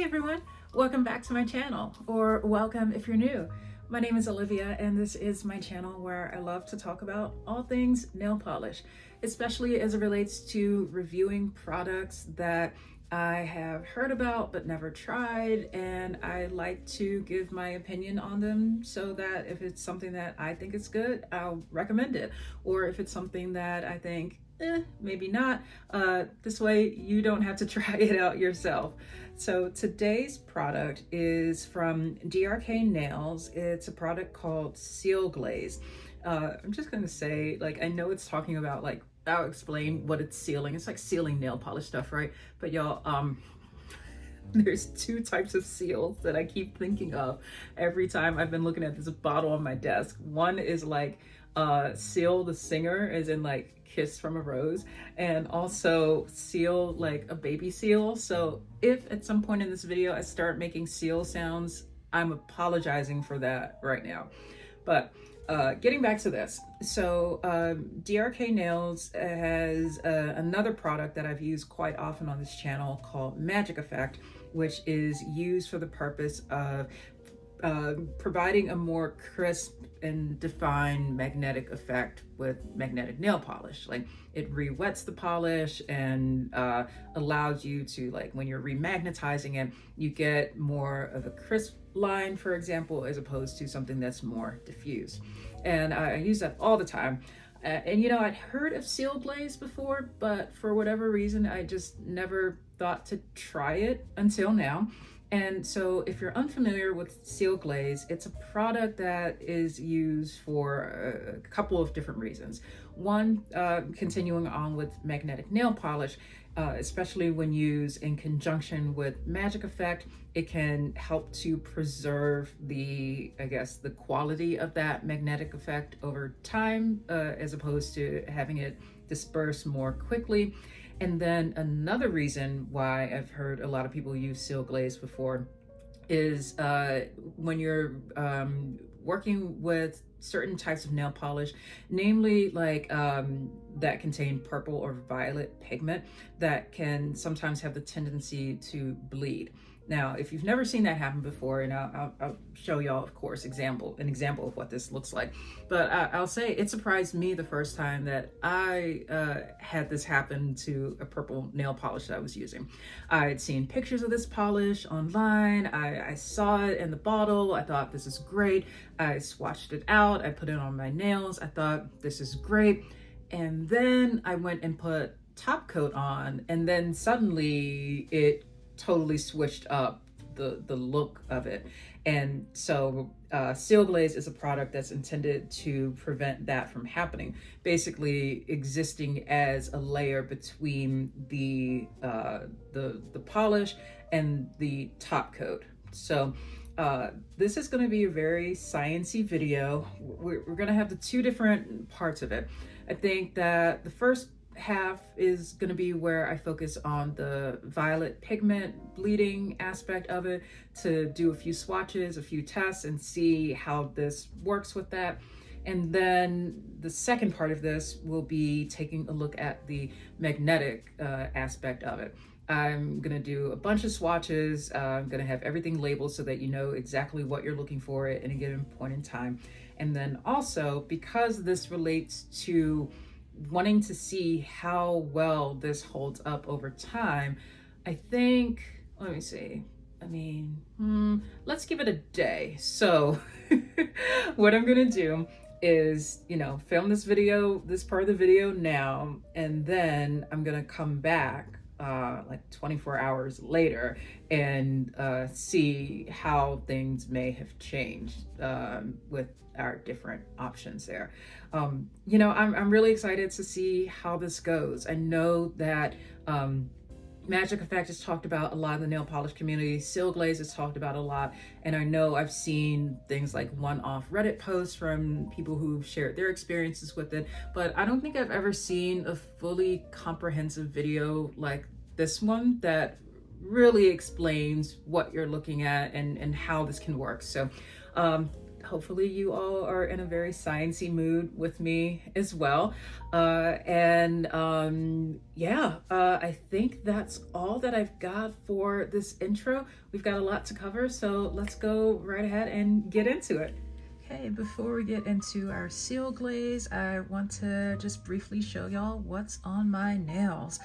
Hey everyone, welcome back to my channel, or welcome if you're new. My name is Olivia and this is my channel where I love to talk about all things nail polish, especially as it relates to reviewing products that I have heard about but never tried, and I like to give my opinion on them so that if it's something that I think is good, I'll recommend it. Or if it's something that I think, maybe not, this way you don't have to try it out yourself. So today's product is from DRK Nails. It's a product called Seal Glaze. I'm just gonna say, like, I know it's talking about, like, I'll explain what it's sealing. It's like sealing nail polish stuff, right? But y'all, there's two types of seals that I keep thinking of every time I've been looking at this bottle on my desk. One is like Seal the Singer, as in like Kiss from a Rose, and also Seal like a baby seal. So if at some point in this video I start making seal sounds, I'm apologizing for that right now. But getting back to this, so DRK Nails has another product that I've used quite often on this channel called Magic Effect, which is used for the purpose of providing a more crisp and defined magnetic effect with magnetic nail polish. Like, it re-wets the polish and allows you to, like, when you're remagnetizing it, you get more of a crisp line, for example, as opposed to something that's more diffused. And I use that all the time. And you know, I'd heard of Seal Glaze before, but for whatever reason, I just never thought to try it until now. And so if you're unfamiliar with Seal Glaze, it's a product that is used for a couple of different reasons. One, continuing on with magnetic nail polish, especially when used in conjunction with Magic Effect, it can help to preserve the, I guess, the quality of that magnetic effect over time, as opposed to having it disperse more quickly. And then another reason why I've heard a lot of people use Seal Glaze before is when you're working with certain types of nail polish, namely like that contain purple or violet pigment, that can sometimes have the tendency to bleed. Now, if you've never seen that happen before, and I'll show y'all, of course, an example of what this looks like. But I'll say it surprised me the first time that I had this happen to a purple nail polish that I was using. I had seen pictures of this polish online. I saw it in the bottle. I thought, this is great. I swatched it out. I put it on my nails. I thought, this is great. And then I went and put top coat on, and then suddenly it totally switched up the look of it. And so Seal Glaze is a product that's intended to prevent that from happening, basically existing as a layer between the polish and the top coat. So this is going to be a very sciencey video. We're going to have the two different parts of it. I think that the first half is going to be where I focus on the violet pigment bleeding aspect of it, to do a few swatches, a few tests, and see how this works with that. And then the second part of this will be taking a look at the magnetic aspect of it. I'm going to do a bunch of swatches. I'm going to have everything labeled so that you know exactly what you're looking for at any given point in time. And then also, because this relates to wanting to see how well this holds up over time, I think, let me see, I mean, let's give it a day. So what I'm gonna do is, you know, film this part of the video now, and then I'm gonna come back like 24 hours later and see how things may have changed with our different options there. You know, I'm really excited to see how this goes. I know that Magic Effect is talked about a lot in the nail polish community. Seal Glaze is talked about a lot. And I know I've seen things like one-off Reddit posts from people who've shared their experiences with it, but I don't think I've ever seen a fully comprehensive video like this one that really explains what you're looking at and how this can work. So hopefully you all are in a very sciencey mood with me as well. I think that's all that I've got for this intro. We've got a lot to cover, so let's go right ahead and get into it. Okay, before we get into our seal glaze, I want to just briefly show y'all what's on my nails.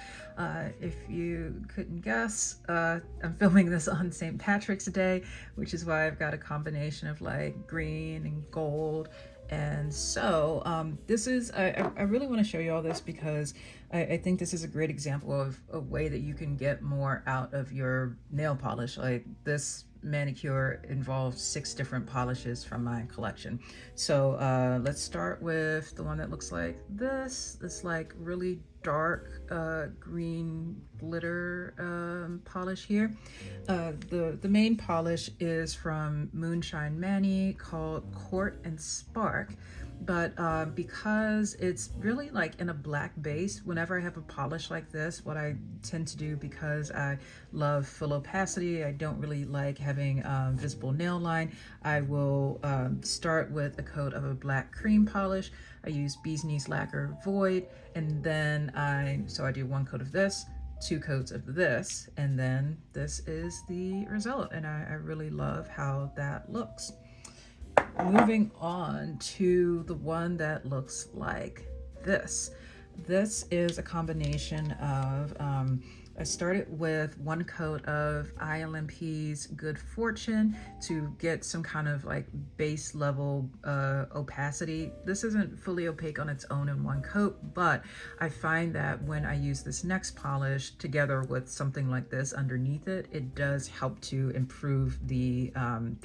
If you couldn't guess, I'm filming this on St. Patrick's Day, which is why I've got a combination of like green and gold. And so this is, I really want to show you all this because I think this is a great example of a way that you can get more out of your nail polish. Like this manicure involves 6 different polishes from my collection. So let's start with the one that looks like this like really dark green glitter polish here. The main polish is from Moonshine Manny called Court and Spark. But because it's really like in a black base, whenever I have a polish like this, what I tend to do, because I love full opacity, I don't really like having visible nail line, I will start with a coat of a black cream polish. I use Bee's Knees Lacquer Void, and then I do 1 coat of this, 2 coats of this, and then this is the result, and I really love how that looks. Moving on to the one that looks like this. This is a combination of, I started with 1 coat of ILMP's Good Fortune to get some kind of like base level opacity. This isn't fully opaque on its own in 1 coat, but I find that when I use this next polish together with something like this underneath it, it does help to improve the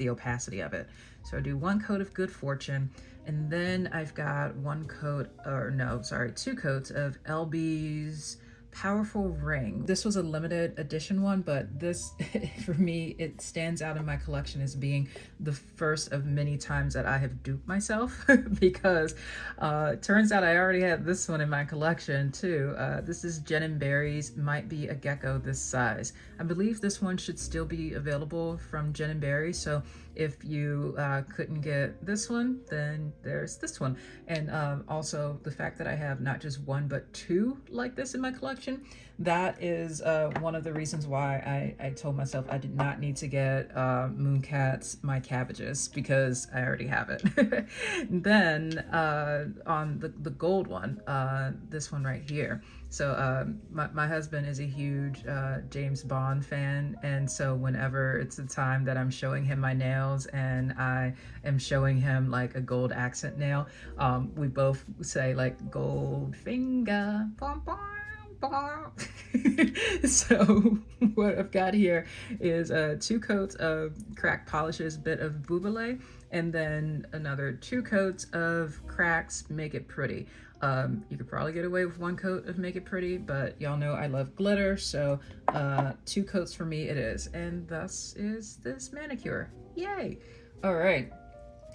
opacity of it. So I do 1 coat of Good Fortune, and then I've got 2 coats of LB's Powerful Ring. This was a limited edition one, but this, for me, it stands out in my collection as being the first of many times that I have duped myself because it turns out I already had this one in my collection too. This is Jen & Barry's Might Be a Gecko This Size. I believe this one should still be available from Jen & Barry, so if you couldn't get this one, then there's this one. And also the fact that I have not just 1 but 2 like this in my collection, that is one of the reasons why I told myself I did not need to get Mooncat's My Cabbages, because I already have it. Then on the gold one, this one right here. So my husband is a huge James Bond fan, and so whenever it's the time that I'm showing him my nails and I am showing him like a gold accent nail, we both say like gold finger, bom, bom, bom. So what I've got here is 2 coats of cracked polishes, bit of Bubele, and then another 2 coats of cracks Make It Pretty. You could probably get away with 1 coat of Make It Pretty, but y'all know I love glitter, so 2 coats for me it is. And thus is this manicure. Yay! All right,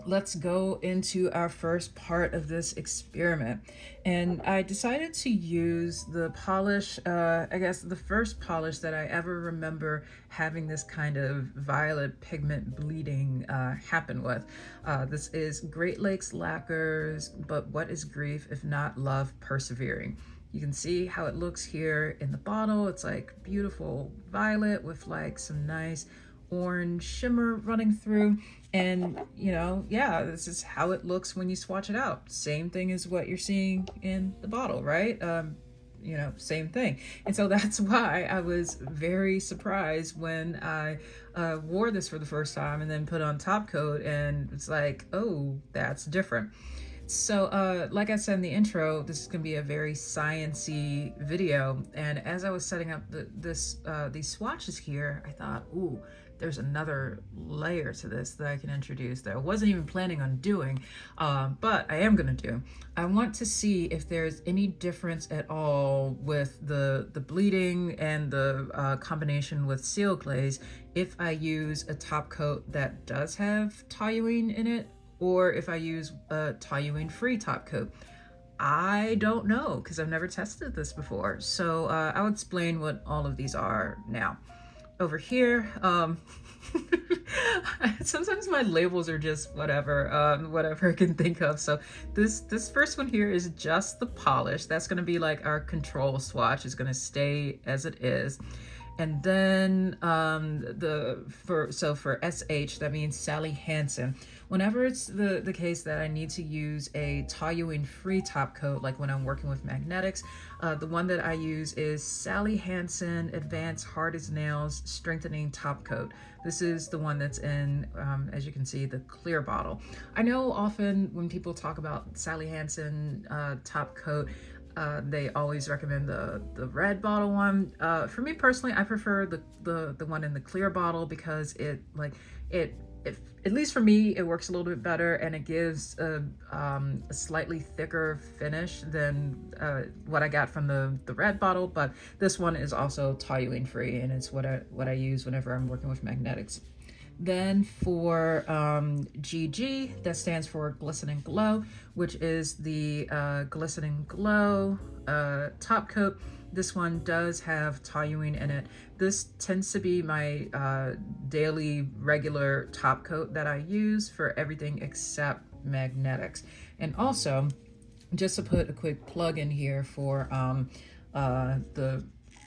let's go into our first part of this experiment. And I decided to use the polish, I guess the first polish that I ever remember having this kind of violet pigment bleeding happen with. This is Great Lakes Lacquer's But What Is Grief If Not Love Persevering. You can see how it looks here in the bottle. It's like beautiful violet with like some nice orange shimmer running through, and you know, yeah, this is how it looks when you swatch it out. Same thing as what you're seeing in the bottle, right? You know, same thing. And so that's why I was very surprised when I wore this for the first time and then put on top coat, and it's like, oh, that's different. So like I said in the intro, this is gonna be a very science-y video, and as I was setting up these swatches here, I thought, ooh, there's another layer to this that I can introduce that I wasn't even planning on doing, but I am gonna do. I want to see if there's any difference at all with the bleeding and the combination with seal glaze if I use a top coat that does have toluene in it, or if I use a toluene-free top coat. I don't know, because I've never tested this before. So I'll explain what all of these are now. over here, sometimes my labels are just whatever I can think of. So this first one here is just the polish. That's going to be like our control swatch. Is going to stay as it is. And then for SH, that means Sally Hansen. Whenever it's the case that I need to use a Toluene-free top coat, like when I'm working with magnetics, the one that I use is Sally Hansen Advanced Hard as Nails Strengthening Top Coat. This is the one that's in, as you can see, the clear bottle. I know often when people talk about Sally Hansen top coat, they always recommend the red bottle one. For me personally, I prefer the one in the clear bottle because it at least for me, it works a little bit better, and it gives a slightly thicker finish than what I got from the red bottle. But this one is also toluene free, and it's what I use whenever I'm working with magnetics. Then for GG, that stands for Glisten and Glow, which is the Glisten and Glow top coat. This one does have toluene in it. This tends to be my daily regular top coat that I use for everything except magnetics. And just to put a quick plug in here for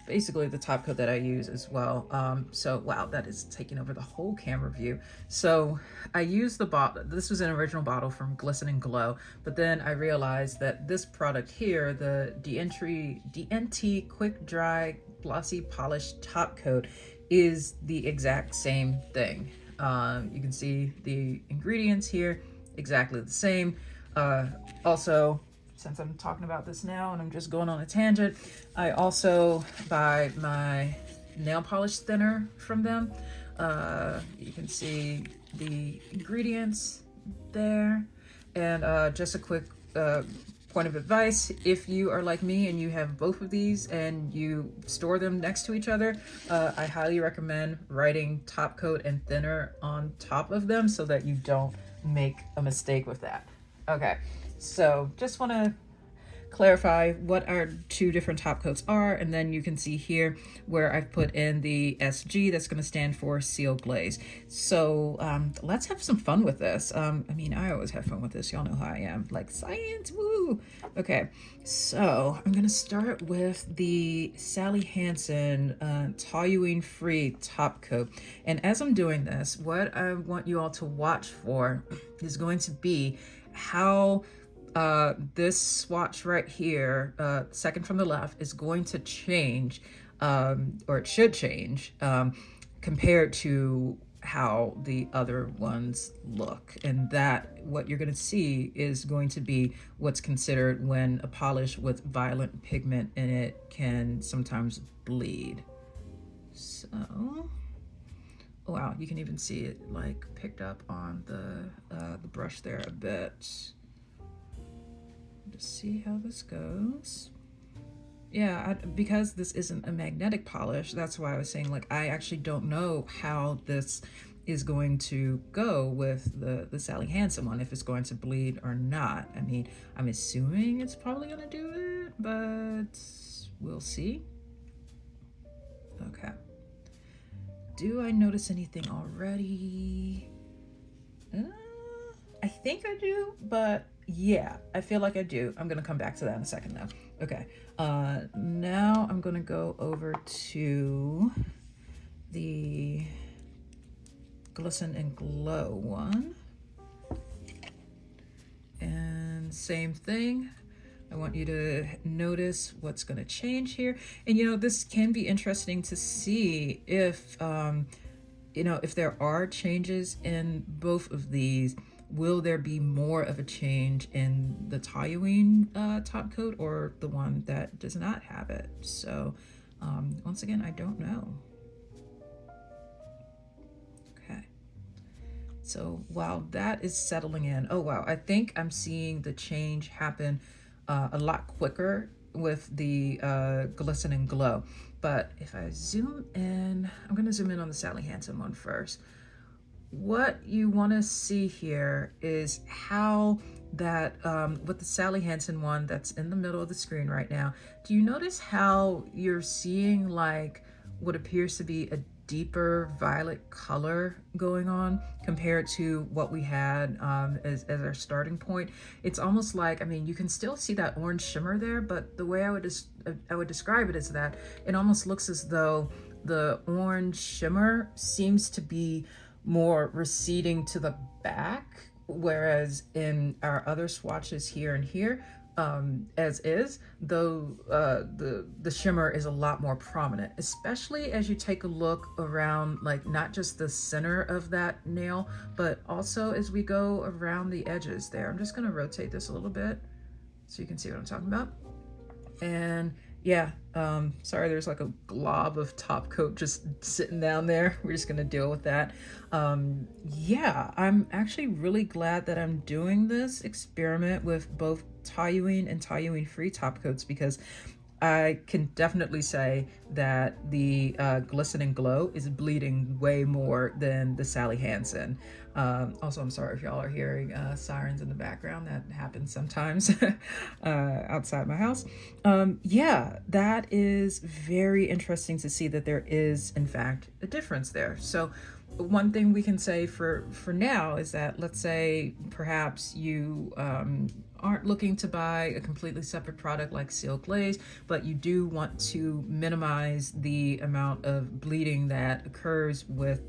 basically the top coat that I use as well. So wow, that is taking over the whole camera view. So I used the bottle. This was an original bottle from Glisten and Glow, but then I realized that this product here, the DNT Quick Dry Glossy Polish Top Coat, is the exact same thing. You can see the ingredients here, exactly the same. Also, since I'm talking about this now and I'm just going on a tangent, I also buy my nail polish thinner from them. You can see the ingredients there. And just a quick point of advice, if you are like me and you have both of these and you store them next to each other, I highly recommend writing top coat and thinner on top of them so that you don't make a mistake with that. Okay. So just want to clarify what our two different top coats are, and then you can see here where I've put in the SG, that's going to stand for Seal Glaze. So let's have some fun with this. I mean, I always have fun with this. Y'all know how I am. Like science, woo! Okay, so I'm going to start with the Sally Hansen toluene-free top coat. And as I'm doing this, what I want you all to watch for is going to be how this swatch right here, second from the left, is going to change, or it should change, compared to how the other ones look. And that, what you're going to see, is going to be what's considered when a polish with violent pigment in it can sometimes bleed. So, wow, you can even see it like picked up on the brush there a bit. To see how this goes. Yeah, because this isn't a magnetic polish, that's why I was saying, like, I actually don't know how this is going to go with the Sally Hansen one, if it's going to bleed or not. I mean, I'm assuming it's probably gonna do it, but we'll see. Okay. Do I notice anything already? I think I do, but yeah, I feel like I do. I'm gonna come back to that in a second though. Okay, now I'm gonna go over to the Glisten and Glow one. And same thing. I want you to notice what's gonna change here. And you know, this can be interesting to see if, you know, if there are changes in both of these. Will there be more of a change in the toluene top coat or the one that does not have it? So once again, I don't know. Okay. So while that is settling in, oh wow, I think I'm seeing the change happen a lot quicker with the Glisten and Glow. But if I zoom in, I'm gonna zoom in on the Sally Hansen one first. What you want to see here is how that, with the Sally Hansen one that's in the middle of the screen right now, do you notice how you're seeing like what appears to be a deeper violet color going on compared to what we had as our starting point. It's almost like, I mean, you can still see that orange shimmer there, but the way I would describe it is that it almost looks as though the orange shimmer seems to be more receding to the back, whereas in our other swatches here and here, as is, though the shimmer is a lot more prominent, especially as you take a look around, like not just the center of that nail, but also as we go around the edges there. I'm just going to rotate this a little bit so you can see what I'm talking about. And yeah, sorry, there's like a glob of top coat just sitting down there. We're just gonna deal with that. Yeah, I'm actually really glad that I'm doing this experiment with both Toluene and Toluene-free top coats, because I can definitely say that the Glisten and Glow is bleeding way more than the Sally Hansen. Also, I'm sorry if y'all are hearing sirens in the background. That happens sometimes outside my house. Yeah, that is very interesting to see that there is, in fact, a difference there. So one thing we can say for now is that, let's say perhaps you aren't looking to buy a completely separate product like Seal Glaze, but you do want to minimize the amount of bleeding that occurs with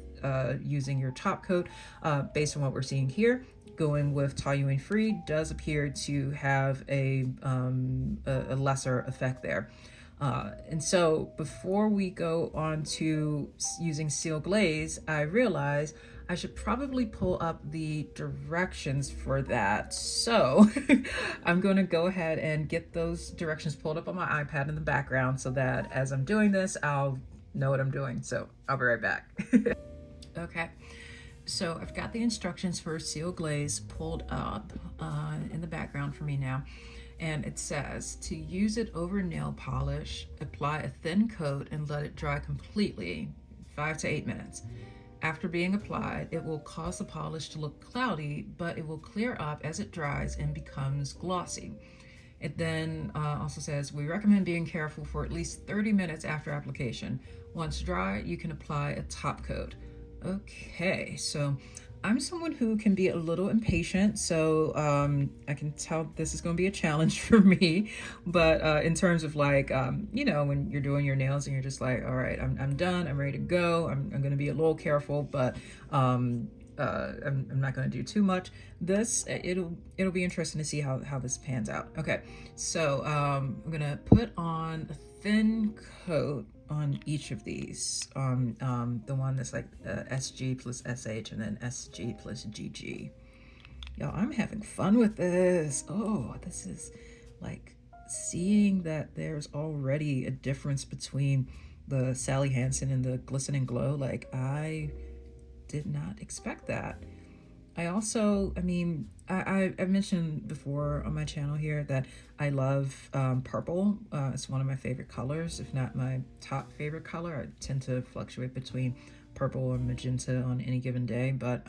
using your top coat. Based on what we're seeing here, going with Toluene-free does appear to have a lesser effect there. And so before we go on to using Seal Glaze, I realized I should probably pull up the directions for that. So I'm going to go ahead and get those directions pulled up on my iPad in the background so that as I'm doing this, I'll know what I'm doing. So I'll be right back. Okay. So I've got the instructions for Seal Glaze pulled up in the background for me now. And it says to use it over nail polish, apply a thin coat and let it dry completely, 5 to 8 minutes. After being applied, it will cause the polish to look cloudy, but it will clear up as it dries and becomes glossy. It then also says, we recommend being careful for at least 30 minutes after application. Once dry, you can apply a top coat. Okay, so I'm someone who can be a little impatient, so I can tell this is going to be a challenge for me. But in terms of like, you know, when you're doing your nails and you're just like, all right, I'm done, I'm ready to go. I'm going to be a little careful, but I'm not going to do too much. It'll be interesting to see how this pans out. Okay, so I'm going to put on a thin coat on each of these, the one that's like SG plus SH and then SG plus GG. Y'all, I'm having fun with this. Oh, this is like seeing that there's already a difference between the Sally Hansen and the Glisten and Glow. Like, I did not expect that. I also, I mean, I've mentioned before on my channel here that I love purple. It's one of my favorite colors, if not my top favorite color. I tend to fluctuate between purple and magenta on any given day, but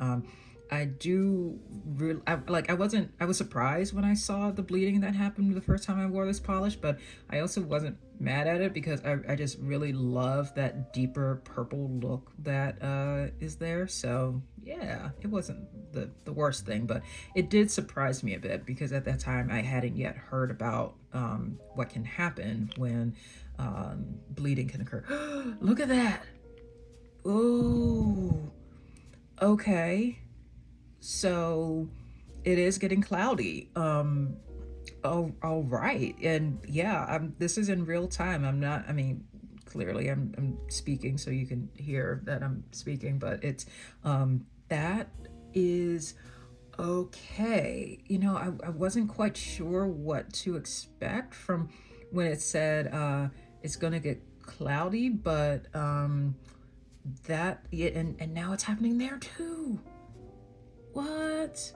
I do really, I was surprised when I saw the bleeding that happened the first time I wore this polish, but I also wasn't mad at it because I just really love that deeper purple look that is there. So yeah, it wasn't the worst thing, but it did surprise me a bit because at that time I hadn't yet heard about what can happen when bleeding can occur. Look at that. Oh, okay. So it is getting cloudy. Oh, all right. And yeah, this is in real time. I'm not, I mean, clearly I'm speaking so you can hear that I'm speaking, but it's, that is okay. You know, I wasn't quite sure what to expect from when it said, it's going to get cloudy, but, yeah, and now it's happening there too. What?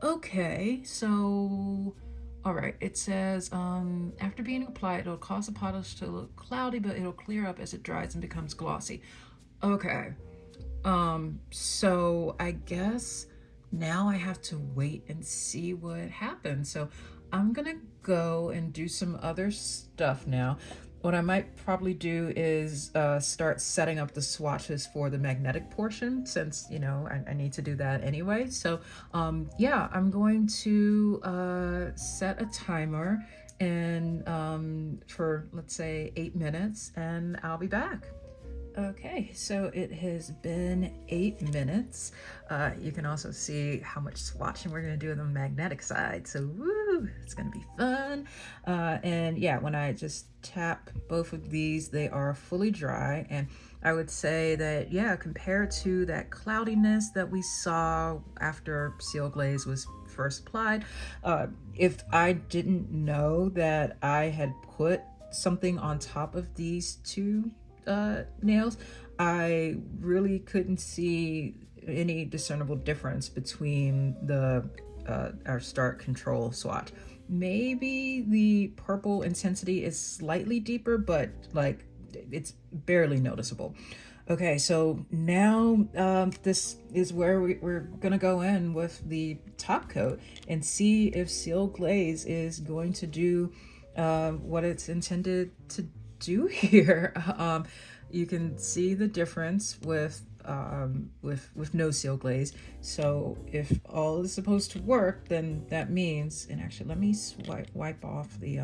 Okay, so, all right, it says, after being applied, it'll cause the polish to look cloudy, but it'll clear up as it dries and becomes glossy. Okay, so I guess now I have to wait and see what happens. So I'm gonna go and do some other stuff now. What I might probably do is start setting up the swatches for the magnetic portion, since, you know, I need to do that anyway. So yeah, I'm going to set a timer and for, let's say, 8 minutes, and I'll be back. Okay, so it has been 8 minutes. You can also see how much swatching we're gonna do on the magnetic side. So woo, it's gonna be fun. And yeah, when I just tap both of these, they are fully dry. And I would say that, yeah, compared to that cloudiness that we saw after Seal Glaze was first applied, if I didn't know that I had put something on top of these two nails, I really couldn't see any discernible difference between the our start control swatch. Maybe the purple intensity is slightly deeper, but like it's barely noticeable. Okay, so now this is where we're gonna go in with the top coat and see if Seal Glaze is going to do what it's intended to do here. You can see the difference with no Seal Glaze. So if all is supposed to work, then that means, and actually let me wipe off the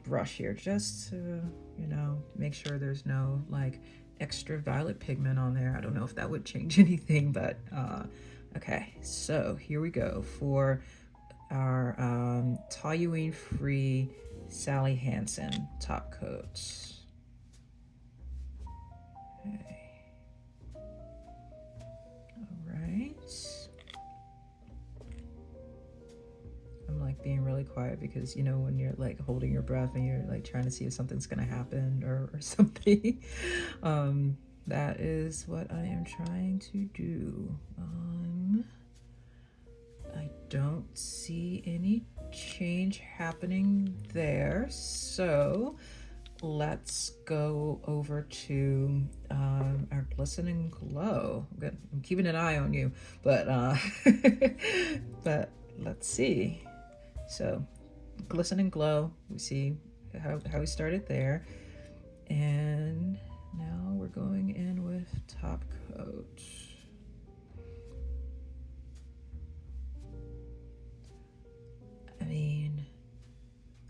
brush here, just to, you know, make sure there's no like extra violet pigment on there. I don't know if that would change anything, but okay, so here we go for our Toluene-free Sally Hansen top coat. Okay. All right. I'm like being really quiet because, you know, when you're like holding your breath and you're like trying to see if something's gonna happen or something. That is what I am trying to do. I don't see any change happening there, so let's go over to our glistening glow. I'm keeping an eye on you, but but let's see. So glistening glow, we see how we started there, and now we're going in with top coat. I mean,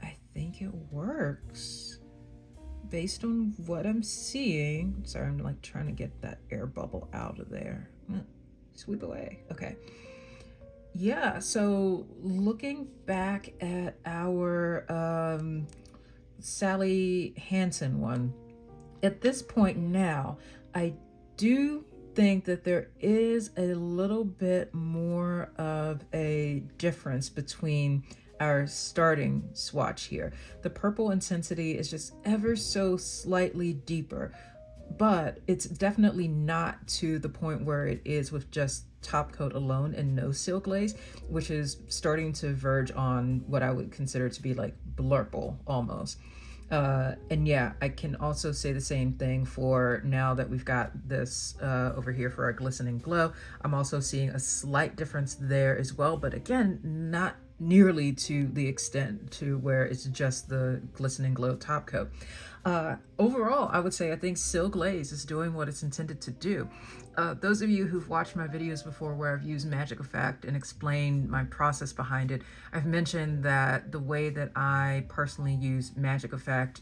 I think it works based on what I'm seeing. Sorry, I'm like trying to get that air bubble out of there. Sweep away. Okay. Yeah, so looking back at our Sally Hansen one, at this point now, I do think that there is a little bit more of a difference between our starting swatch here. The purple intensity is just ever so slightly deeper, but it's definitely not to the point where it is with just top coat alone and no Seal Glaze, which is starting to verge on what I would consider to be like blurple almost. And yeah, I can also say the same thing for now that we've got this over here for our glistening glow. I'm also seeing a slight difference there as well, but again, not nearly to the extent to where it's just the glistening glow top coat. Overall, I would say I think Seal Glaze is doing what it's intended to do. Those of you who've watched my videos before where I've used Magic Effect and explained my process behind it, I've mentioned that the way that I personally use Magic Effect,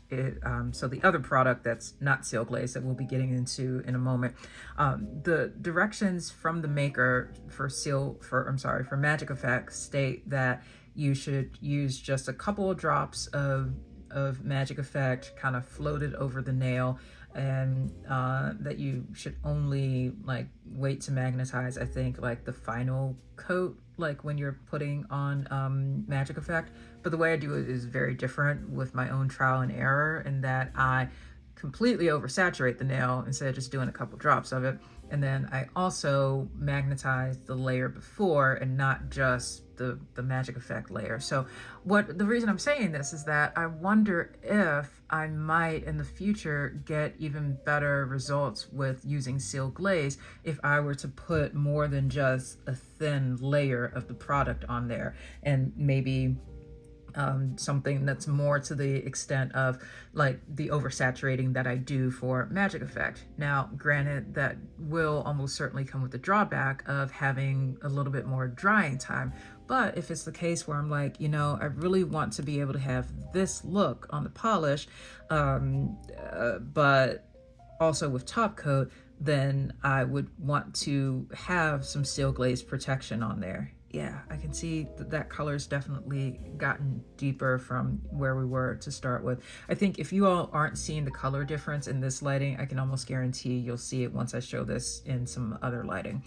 so the other product that's not Seal Glaze that we'll be getting into in a moment, the directions from the maker for Magic Effect state that you should use just a couple of drops of Magic Effect kind of floated over the nail, and that you should only like wait to magnetize, I think, like the final coat, like when you're putting on Magic Effect. But the way I do it is very different with my own trial and error, in that I completely oversaturate the nail instead of just doing a couple drops of it. And then I also magnetize the layer before and not just the Magic Effect layer. So the reason I'm saying this is that I wonder if I might in the future get even better results with using Seal Glaze if I were to put more than just a thin layer of the product on there, and maybe something that's more to the extent of like the oversaturating that I do for magic effect. Now, granted, that will almost certainly come with the drawback of having a little bit more drying time. But if it's the case where I'm like, you know, I really want to be able to have this look on the polish, but also with top coat, then I would want to have some seal glaze protection on there. Yeah, I can see that color's definitely gotten deeper from where we were to start with. I think if you all aren't seeing the color difference in this lighting, I can almost guarantee you'll see it once I show this in some other lighting.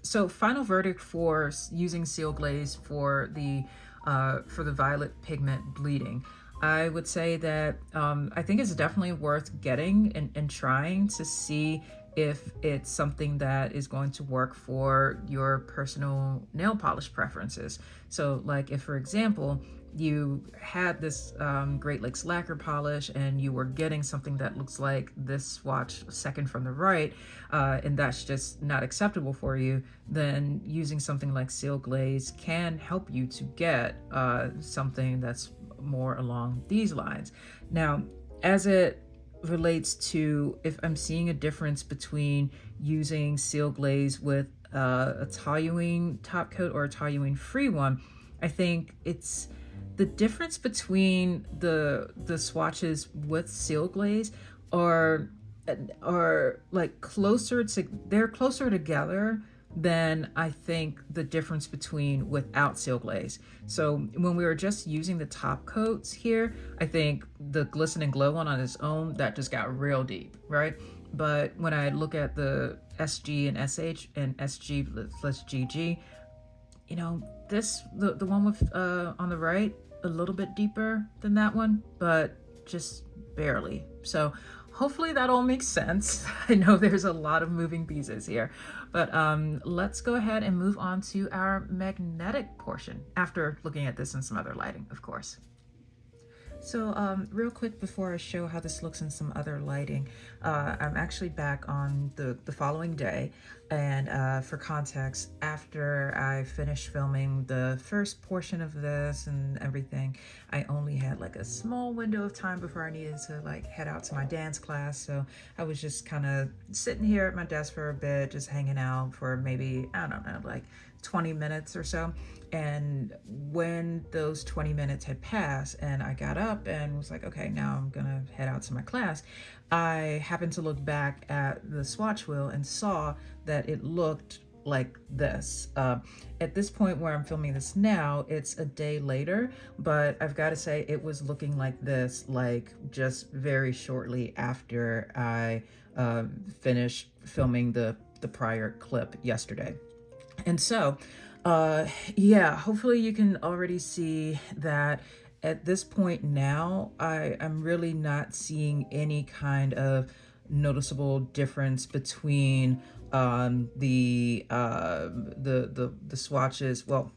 So final verdict for using seal glaze for the violet pigment bleeding. I would say that I think it's definitely worth getting and trying to see if it's something that is going to work for your personal nail polish preferences. So like if, for example, you had this Great Lakes lacquer polish and you were getting something that looks like this swatch second from the right, and that's just not acceptable for you, then using something like seal glaze can help you to get something that's more along these lines. Now, as it relates to if I'm seeing a difference between using seal glaze with a toluene top coat or a Toluene-free one, I think it's the difference between the swatches with seal glaze are like closer together than I think the difference between without seal glaze. So when we were just using the top coats here, I think the glisten and glow one on its own, that just got real deep, right? But when I look at the SG and SH and SG plus GG, you know, the one with on the right, a little bit deeper than that one, but just barely. So hopefully that all makes sense. I know there's a lot of moving pieces here, but let's go ahead and move on to our magnetic portion after looking at this in some other lighting, of course. So real quick before I show how this looks in some other lighting, I'm actually back on the following day, and for context, after I finished filming the first portion of this and everything, I only had like a small window of time before I needed to like head out to my dance class. So I was just kind of sitting here at my desk for a bit, just hanging out for maybe, I don't know, like 20 minutes or so. And when those 20 minutes had passed and I got up and was like, okay, now I'm gonna head out to my class, I happened to look back at the swatch wheel and saw that it looked like this. At this point where I'm filming this now, it's a day later, but I've got to say it was looking like this like just very shortly after I finished filming the prior clip yesterday. And so yeah, hopefully you can already see that at this point now, I'm really not seeing any kind of noticeable difference between the swatches. Well,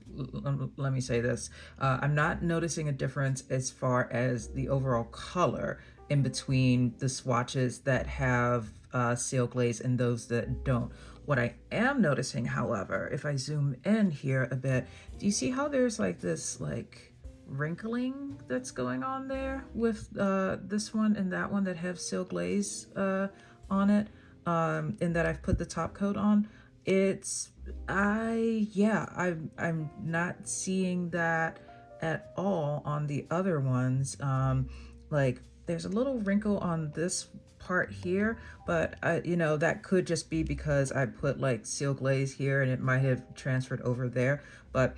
let me say this. I'm not noticing a difference as far as the overall color in between the swatches that have seal glaze and those that don't. What I am noticing, however, if I zoom in here a bit, do you see how there's like this like wrinkling that's going on there with this one and that one that have seal glaze on it, and that I've put the top coat on? I'm not seeing that at all on the other ones. Like there's a little wrinkle on this part here, but you know, that could just be because I put like seal glaze here and it might have transferred over there. But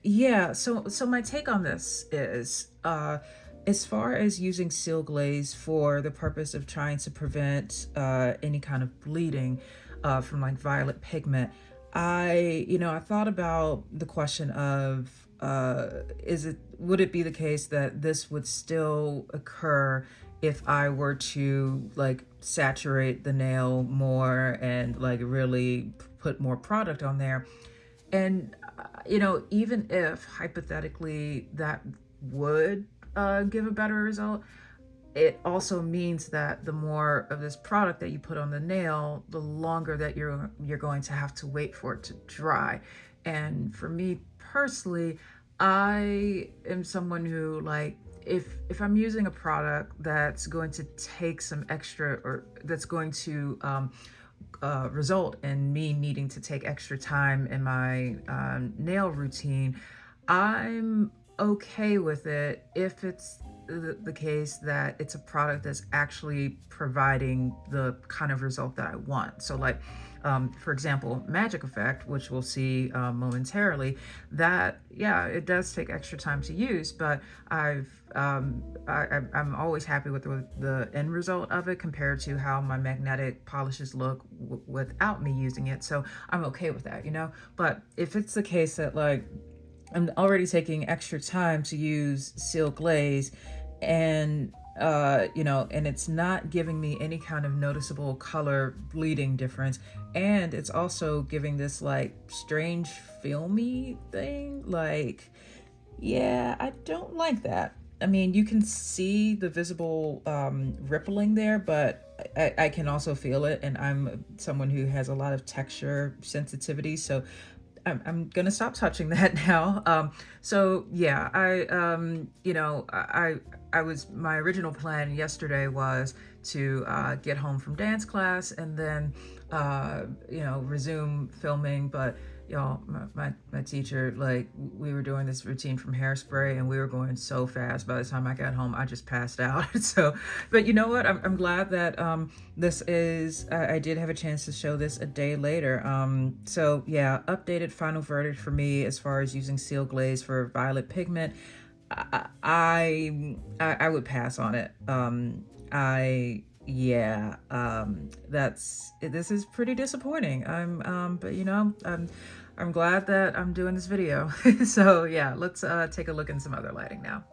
yeah, so my take on this is as far as using seal glaze for the purpose of trying to prevent any kind of bleeding from like violet pigment, I thought about the question of would it be the case that this would still occur if I were to like saturate the nail more and like really put more product on there? And even if hypothetically that would give a better result, it also means that the more of this product that you put on the nail, the longer that you're going to have to wait for it to dry. And for me personally, I am someone who, like, if I'm using a product that's going to take some extra, or that's going to result in me needing to take extra time in my nail routine, I'm okay with it if it's the case that it's a product that's actually providing the kind of result that I want. So, like, for example, Magic Effect, which we'll see momentarily, that, yeah, it does take extra time to use, but I'm always happy with the end result of it compared to how my magnetic polishes look without me using it. So I'm okay with that, you know? But if it's the case that, like, I'm already taking extra time to use Seal Glaze, and you know, and it's not giving me any kind of noticeable color bleeding difference, and it's also giving this like strange filmy thing, like, yeah, I don't like that. I mean, you can see the visible rippling there, but I can also feel it, and I'm someone who has a lot of texture sensitivity, so I'm gonna stop touching that now. So yeah, you know, I was, my original plan yesterday was to get home from dance class and then you know, resume filming, but y'all, my teacher, like, we were doing this routine from Hairspray and we were going so fast. By the time I got home, I just passed out. So, but you know what? I'm glad that this is, I did have a chance to show this a day later. So yeah, updated final verdict for me as far as using Seal Glaze for violet pigment. I would pass on it. Yeah, this is pretty disappointing. But you know, I'm glad that I'm doing this video. So yeah, let's take a look in some other lighting now.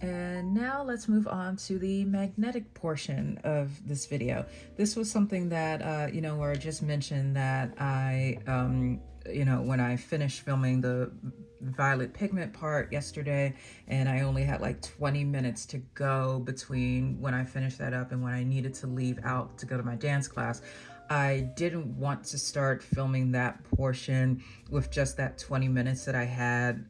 And now let's move on to the magnetic portion of this video. This was something that, you know, where I just mentioned that I, you know, when I finished filming the violet pigment part yesterday, and I only had like 20 minutes to go between when I finished that up and when I needed to leave out to go to my dance class, I didn't want to start filming that portion with just that 20 minutes that I had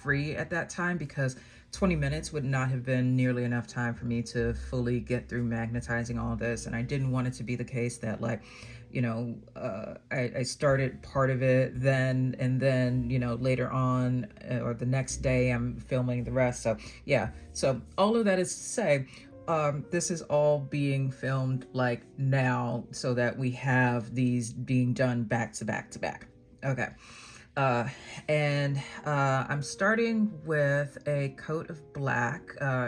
free at that time, because 20 minutes would not have been nearly enough time for me to fully get through magnetizing all this. And I didn't want it to be the case that, like, you know, I started part of it then, and then, you know, later on or the next day I'm filming the rest. So yeah, so all of that is to say, this is all being filmed like now so that we have these being done back to back to back. Okay. And I'm starting with a coat of black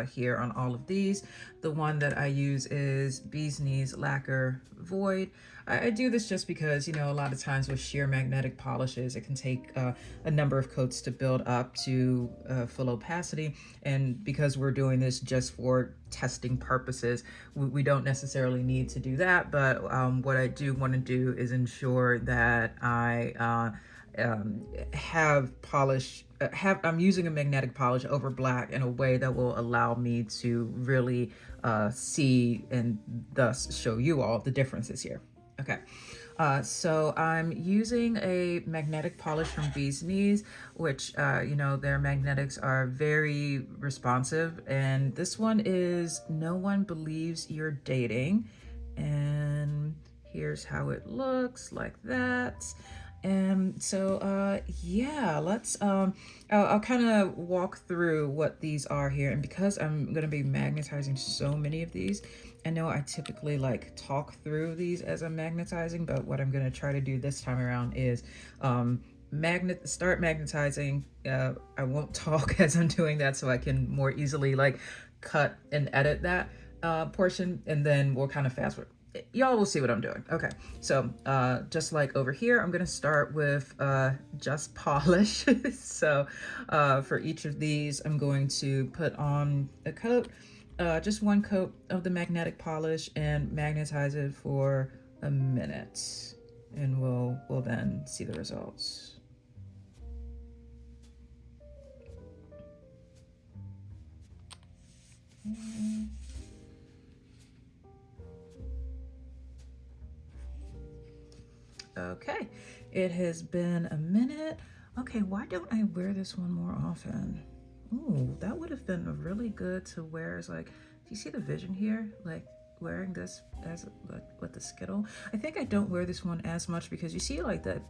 here on all of these. The one that I use is Bee's Knees Lacquer Void. I do this just because, you know, a lot of times with sheer magnetic polishes, it can take a number of coats to build up to full opacity. And because we're doing this just for testing purposes, we don't necessarily need to do that. But what I do want to do is ensure that I have polish, I'm using a magnetic polish over black in a way that will allow me to really see and thus show you all the differences here. Okay, so I'm using a magnetic polish from Bee's Knees, which, you know, their magnetics are very responsive. And this one is No One Believes You're Dating. And here's how it looks, like that. And so, yeah, let's, I'll kind of walk through what these are here. And because I'm going to be magnetizing so many of these, I know I typically like talk through these as I'm magnetizing, but what I'm going to try to do this time around is, start magnetizing. I won't talk as I'm doing that so I can more easily like cut and edit that, portion, and then we'll kind of fast forward. Y'all will see what I'm doing. Okay, so just like over here, I'm gonna start with just polish. So for each of these, I'm going to put on a coat, just one coat of the magnetic polish, and magnetize it for a minute, and we'll then see the results. Okay, it has been a minute. Okay, why don't I wear this one more often? Ooh, that would have been really good to wear as like, do you see the vision here? Like wearing this as like with the Skittle. I think I don't wear this one as much because you see like the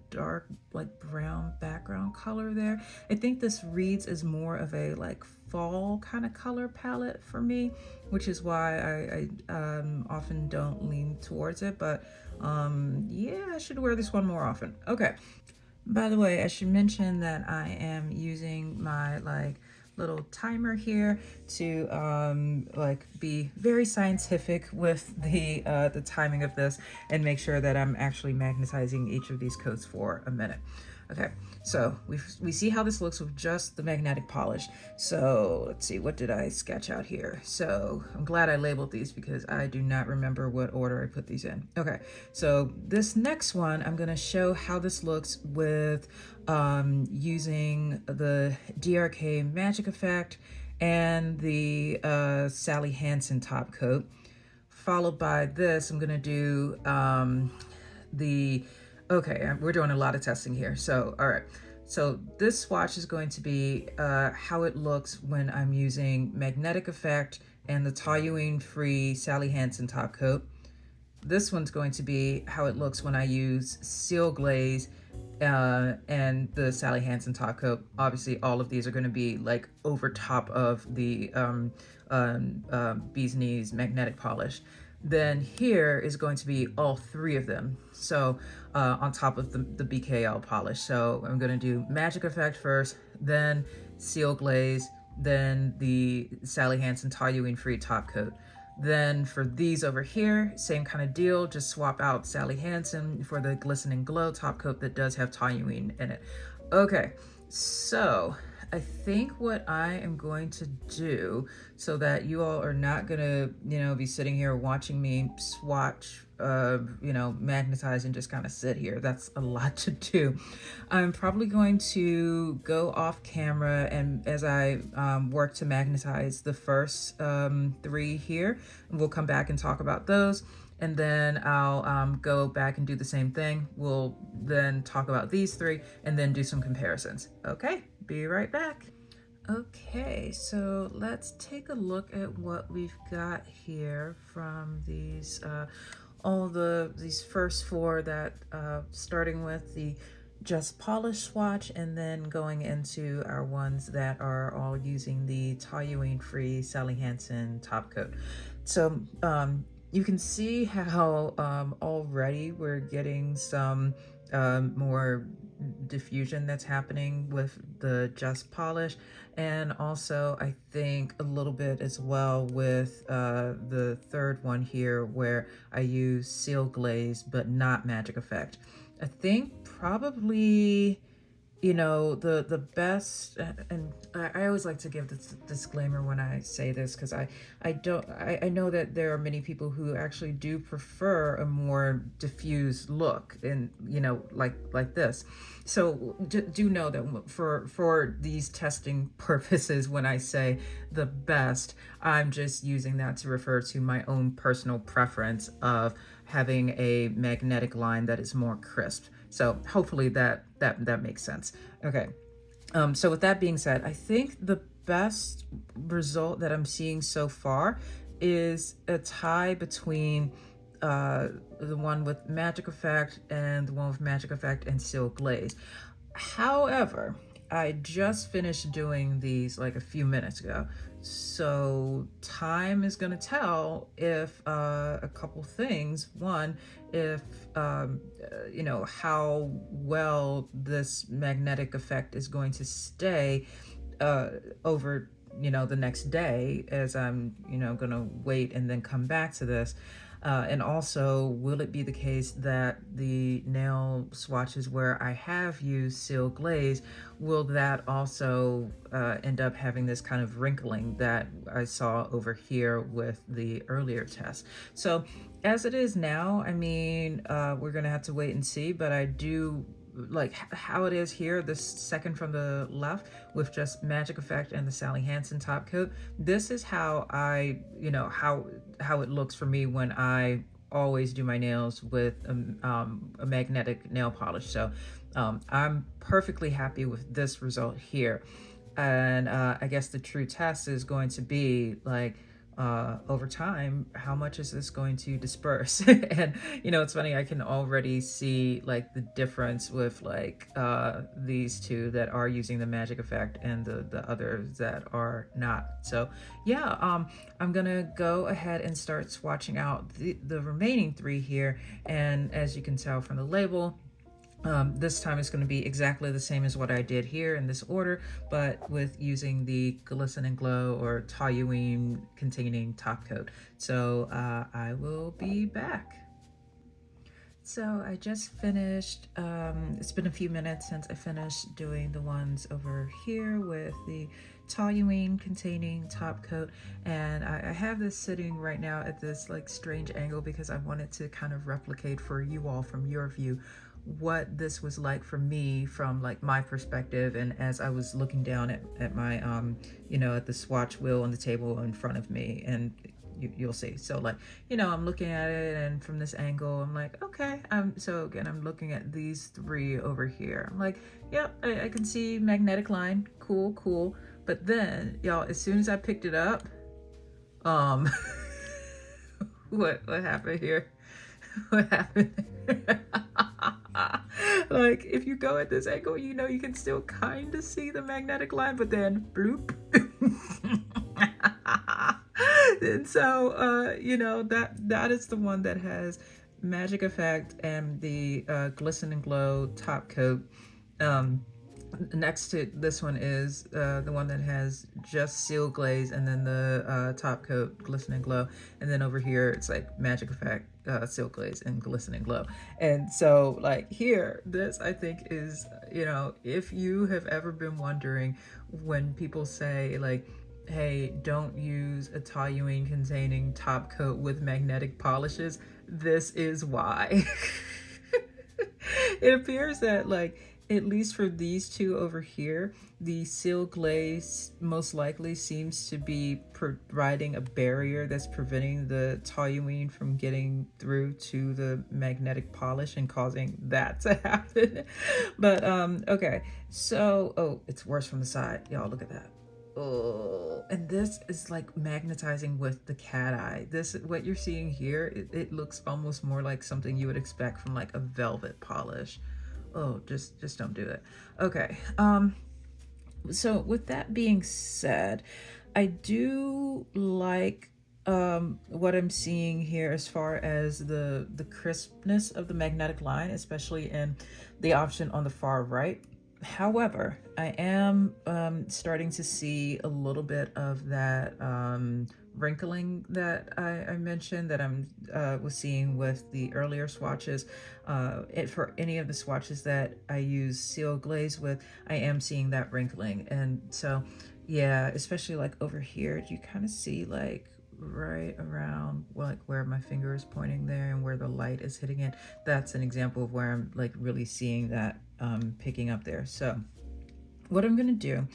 dark like brown background color there. I think this reads as more of a like fall kind of color palette for me, which is why I often don't lean towards it, but yeah, I should wear this one more often. Okay, by the way, I should mention that I am using my like little timer here to like be very scientific with the timing of this and make sure that I'm actually magnetizing each of these coats for a minute. Okay, so we see how this looks with just the magnetic polish. So let's see, what did I sketch out here? So I'm glad I labeled these because I do not remember what order I put these in. Okay, so this next one, I'm gonna show how this looks with using the DRK Magic Effect and the Sally Hansen top coat. Followed by this, I'm gonna do okay, we're doing a lot of testing here. So, all right. So this swatch is going to be how it looks when I'm using Magnetic Effect and the Toluene-free Sally Hansen top coat. This one's going to be how it looks when I use Seal Glaze and the Sally Hansen top coat. Obviously, all of these are going to be like over top of the Bee's Knees magnetic polish. Then here is going to be all three of them. So on top of the BKL polish. So I'm going to do Magic Effect first, then Seal Glaze, then the Sally Hansen Toluene-free top coat. Then for these over here, same kind of deal, just swap out Sally Hansen for the Glistening Glow top coat that does have toluene in it. Okay, so I think what I am going to do so that you all are not gonna, be sitting here watching me swatch, magnetize and just kind of sit here. That's a lot to do. I'm probably going to go off camera and as I work to magnetize the first three here, and we'll come back and talk about those. And then I'll go back and do the same thing. We'll then talk about these three and then do some comparisons. Okay, be right back. Okay, so let's take a look at what we've got here from these, these first four that, starting with the Just Polish swatch and then going into our ones that are all using the Toluene-free Sally Hansen top coat. So, you can see how already we're getting some more diffusion that's happening with the Just Polish, and also I think a little bit as well with the third one here where I use Seal Glaze but not Magic Effect. I think probably the best, and I always like to give this disclaimer when I say this because I know that there are many people who actually do prefer a more diffused look and like this. So do know that for these testing purposes, when I say the best, I'm just using that to refer to my own personal preference of having a magnetic line that is more crisp. So hopefully that makes sense. Okay. So with that being said, I think the best result that I'm seeing so far is a tie between the one with Magic Effect and the one with Magic Effect and Seal Glaze. However, I just finished doing these like a few minutes ago. So time is going to tell if a couple things. One, if how well this magnetic effect is going to stay over the next day as I'm going to wait and then come back to this. And also, will it be the case that the nail swatches where I have used Seal Glaze, will that also end up having this kind of wrinkling that I saw over here with the earlier test? So as it is now, I mean, we're going to have to wait and see, but I do like how it is here, this second from the left with just Magic Effect and the Sally Hansen top coat. This is how I, you know, how it looks for me when I always do my nails with a magnetic nail polish. So I'm perfectly happy with this result here. And I guess the true test is going to be like, over time, how much is this going to disperse? And you know, it's funny, I can already see like the difference with like these two that are using the Magic Effect and the others that are not. So yeah, I'm gonna go ahead and start swatching out the remaining three here. And as you can tell from the label, this time it's going to be exactly the same as what I did here in this order, but with using the Glisten and Glow or Toluene containing top coat. So I will be back. So I just finished, it's been a few minutes since I finished doing the ones over here with the Toluene containing top coat, and I have this sitting right now at this like strange angle because I wanted to kind of replicate for you all from your view what this was like for me from like my perspective, and as I was looking down at my you know, at the swatch wheel on the table in front of me, and you'll see. So like, you know, I'm looking at it, and from this angle I'm like, okay, so again I'm looking at these three over here. I'm like, yep, I can see magnetic line, cool. But then y'all, as soon as I picked it up, what happened here? What happened? Like, if you go at this angle, you know, you can still kind of see the magnetic line, but then bloop. And so, you know, that is the one that has Magic Effect and the Glisten and Glow top coat. Next to this one is the one that has just Seal Glaze and then the top coat Glisten and Glow, and then over here it's like Magic Effect, Seal Glaze, and Glisten and Glow. And so like here, this I think is, you know, if you have ever been wondering when people say like, hey, don't use a toluene containing top coat with magnetic polishes, this is why. It appears that like, at least for these two over here, the Seal Glaze most likely seems to be providing a barrier that's preventing the toluene from getting through to the magnetic polish and causing that to happen. But okay, so, oh, it's worse from the side. Y'all, look at that. Oh, and this is like magnetizing with the cat eye. This, what you're seeing here, it looks almost more like something you would expect from like a velvet polish. Oh, just don't do it. Okay, so with that being said, I do like what I'm seeing here as far as the crispness of the magnetic line, especially in the option on the far right. However, I am starting to see a little bit of that wrinkling that I mentioned that I was seeing with the earlier swatches. For any of the swatches that I use Seal Glaze with, I am seeing that wrinkling. And so, yeah, especially like over here, you kind of see like right around like where my finger is pointing there and where the light is hitting it. That's an example of where I'm like really seeing that picking up there. So what I'm gonna do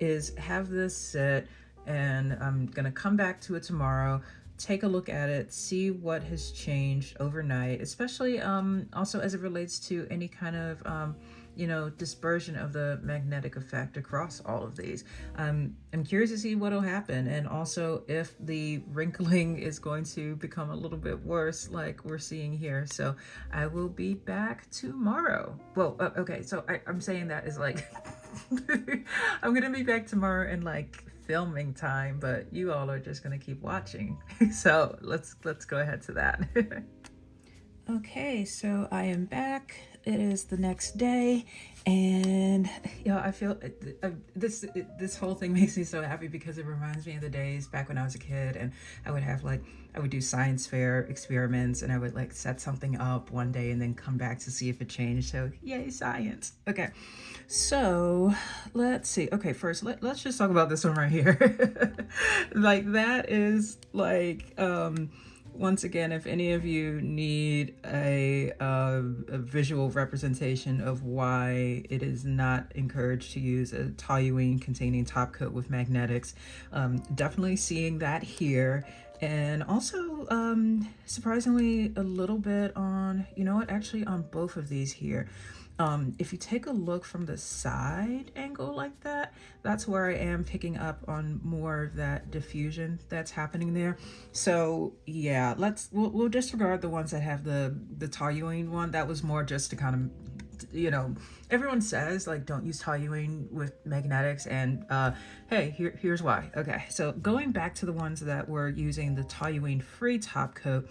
is have this sit, and I'm gonna come back to it tomorrow, take a look at it, see what has changed overnight, especially also as it relates to any kind of you know, dispersion of the magnetic effect across all of these. I'm curious to see what'll happen, and also if the wrinkling is going to become a little bit worse like we're seeing here. So I will be back tomorrow. Well, okay, so I'm saying that is like I'm gonna be back tomorrow in like filming time, but you all are just gonna keep watching. So let's go ahead to that. Okay, so I am back. It is the next day, and you know, I feel this whole thing makes me so happy because it reminds me of the days back when I was a kid, and I would do science fair experiments, and I would like set something up one day and then come back to see if it changed. So yay, science. Okay, so let's see. Okay, first let's just talk about this one right here. Like that is like Once again, if any of you need a visual representation of why it is not encouraged to use a toluene containing top coat with magnetics, definitely seeing that here. And also, surprisingly, a little bit on, you know what, actually on both of these here. If you take a look from the side angle like that, that's where I am picking up on more of that diffusion that's happening there. So yeah, we'll disregard the ones that have the toluene one. That was more just to kind of, you know, everyone says like don't use toluene with magnetics, and hey, here's why. Okay, so going back to the ones that were using the Toluene-free top coat,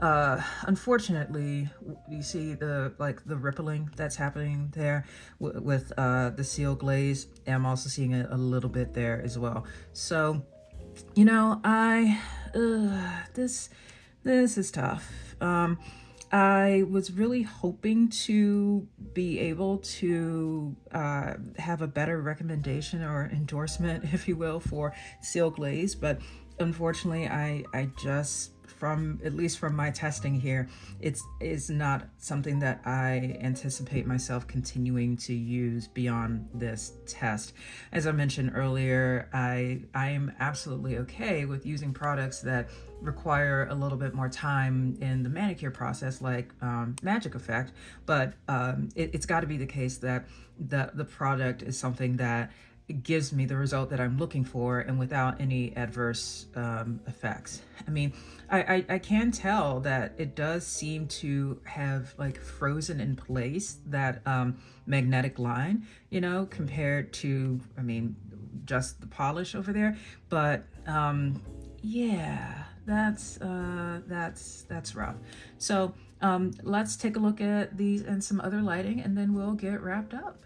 unfortunately, you see the rippling that's happening there with the seal glaze. And I'm also seeing it a little bit there as well. So, you know, this is tough. I was really hoping to be able to have a better recommendation or endorsement, if you will, for seal glaze, but unfortunately, I just, from at least from my testing here, it's is not something that I anticipate myself continuing to use beyond this test. As I mentioned earlier, I am absolutely okay with using products that require a little bit more time in the manicure process, like Magic Effect, but it's got to be the case that the product is something that gives me the result that I'm looking for and without any adverse effects. I mean, I can tell that it does seem to have like frozen in place that magnetic line, you know, compared to, I mean, just the polish over there. But yeah, that's rough. So let's take a look at these and some other lighting, and then we'll get wrapped up.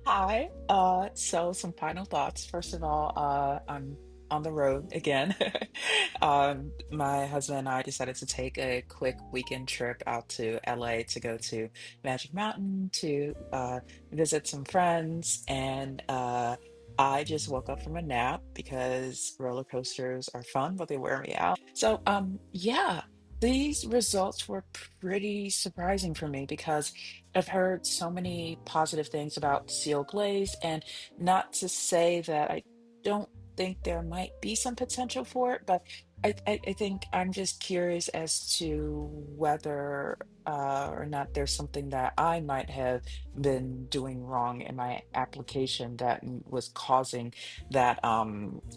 Hi. So some final thoughts. First of all, I'm on the road again. My husband and I decided to take a quick weekend trip out to LA to go to Magic Mountain to visit some friends, and I just woke up from a nap because roller coasters are fun, but they wear me out. So, yeah, these results were pretty surprising for me because I've heard so many positive things about Seal Glaze, and not to say that I don't think there might be some potential for it, but I think I'm just curious as to whether or not there's something that I might have been doing wrong in my application that was causing that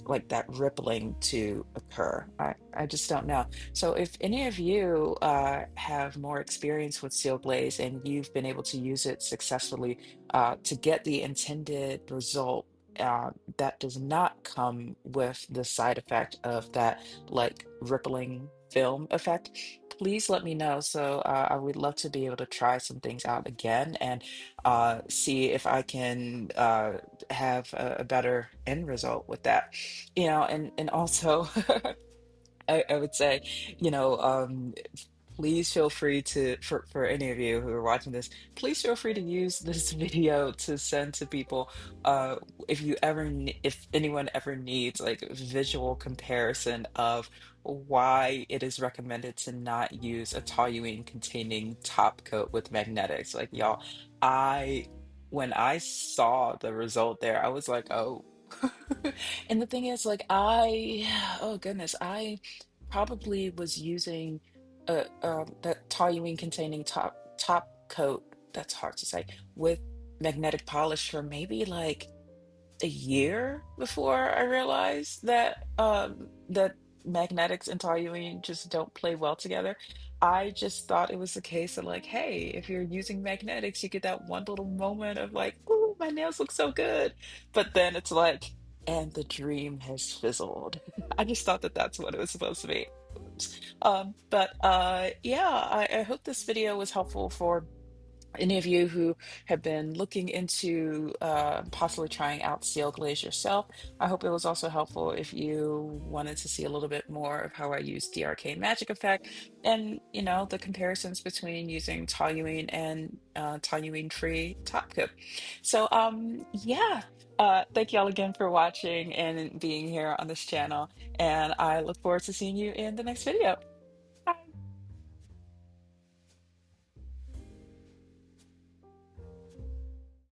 like that rippling to occur. I just don't know. So, if any of you have more experience with Seal Glaze and you've been able to use it successfully to get the intended result that does not come with the side effect of that like rippling film effect, please let me know. So, I would love to be able to try some things out again and see if I can have a better end result with that. And also. I would say, you know, please feel free to, for any of you who are watching this, please feel free to use this video to send to people. Uh, if you ever, if anyone ever needs like a visual comparison of why it is recommended to not use a toluene containing top coat with magnetics. Like y'all, I, when I saw the result there, I was like, oh. And the thing is, like, oh goodness, I probably was using that toluene containing top coat, that's hard to say, with magnetic polish for maybe like a year before I realized that magnetics and toluene just don't play well together. I just thought it was the case of like, hey, if you're using magnetics, you get that one little moment of like, ooh, my nails look so good. But then it's like, and the dream has fizzled. I just thought that that's what it was supposed to be. Oops. But yeah, I hope this video was helpful for any of you who have been looking into possibly trying out Seal Glaze yourself, I hope it was also helpful if you wanted to see a little bit more of how I use DRK Magic Effect and, the comparisons between using toluene and toluene-free top coat. So, yeah. Thank y'all again for watching and being here on this channel, and I look forward to seeing you in the next video.